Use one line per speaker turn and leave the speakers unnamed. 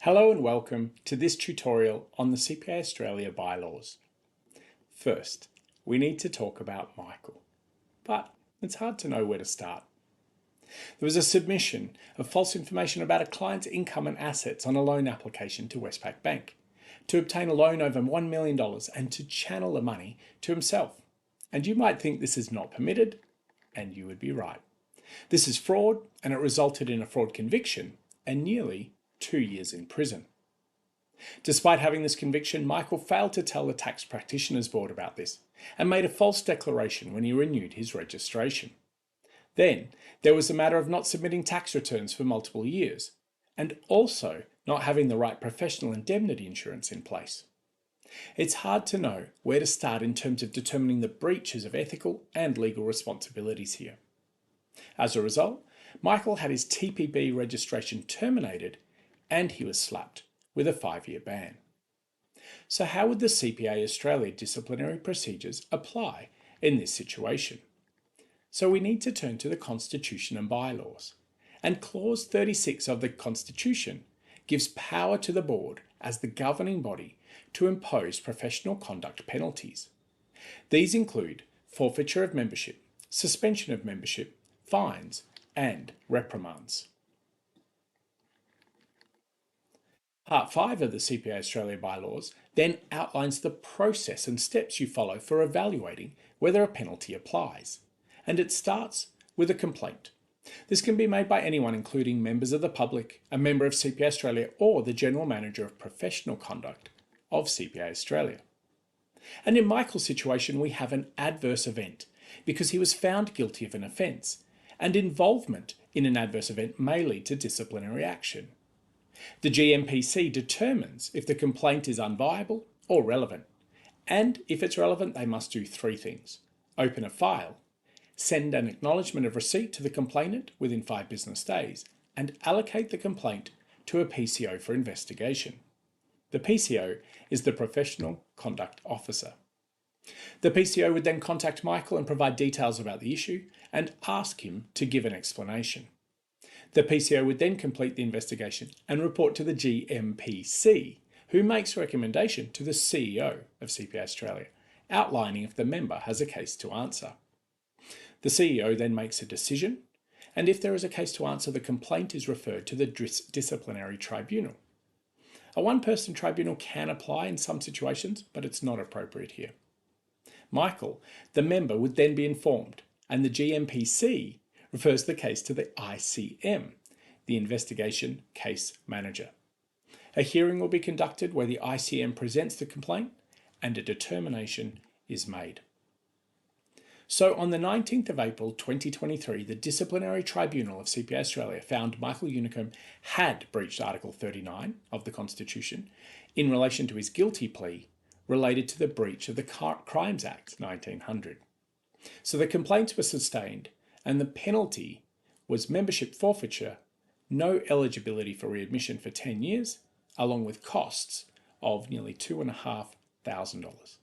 Hello and welcome to this tutorial on the CPA Australia bylaws. First, we need to talk about Michael, but it's hard to know where to start. There was a submission of false information about a client's income and assets on a loan application to Westpac Bank to obtain a loan over $1 million and to channel the money to himself. And you might think this is not permitted, and you would be right. This is fraud, and it resulted in a fraud conviction and nearly 2 years in prison. Despite having this conviction, Michael failed to tell the Tax Practitioners Board about this and made a false declaration when he renewed his registration. Then there was the matter of not submitting tax returns for multiple years and also not having the right professional indemnity insurance in place. It's hard to know where to start in terms of determining the breaches of ethical and legal responsibilities here. As a result, Michael had his TPB registration terminated and he was slapped with a 5-year ban. So how would the CPA Australia disciplinary procedures apply in this situation? So we need to turn to the Constitution and bylaws. And Clause 36 of the Constitution gives power to the board as the governing body to impose professional conduct penalties. These include forfeiture of membership, suspension of membership, fines, and reprimands. Part 5 of the CPA Australia bylaws then outlines the process and steps you follow for evaluating whether a penalty applies. And it starts with a complaint. This can be made by anyone, including members of the public, a member of CPA Australia, or the General Manager of Professional Conduct of CPA Australia. And in Michael's situation, we have an adverse event because he was found guilty of an offence, and involvement in an adverse event may lead to disciplinary action. The GMPC determines if the complaint is unviable or relevant, and if it's relevant, they must do 3 things: open a file, send an acknowledgement of receipt to the complainant within 5 business days, and allocate the complaint to a PCO for investigation. The PCO is the Professional Conduct Officer. The PCO would then contact Michael and provide details about the issue and ask him to give an explanation. The PCO would then complete the investigation and report to the GMPC, who makes a recommendation to the CEO of CPA Australia, outlining if the member has a case to answer. The CEO then makes a decision, and if there is a case to answer, the complaint is referred to the disciplinary tribunal. A one-person tribunal can apply in some situations, but it's not appropriate here. Michael, the member, would then be informed, and the GMPC refers the case to the ICM, the Investigation Case Manager. A hearing will be conducted where the ICM presents the complaint and a determination is made. So on the 19th of April 2023, the Disciplinary Tribunal of CPA Australia found Michael Unicombe had breached Article 39 of the Constitution in relation to his guilty plea related to the breach of the Crimes Act 1900. So the complaints were sustained, and the penalty was membership forfeiture, no eligibility for readmission for 10 years, along with costs of nearly $2,500.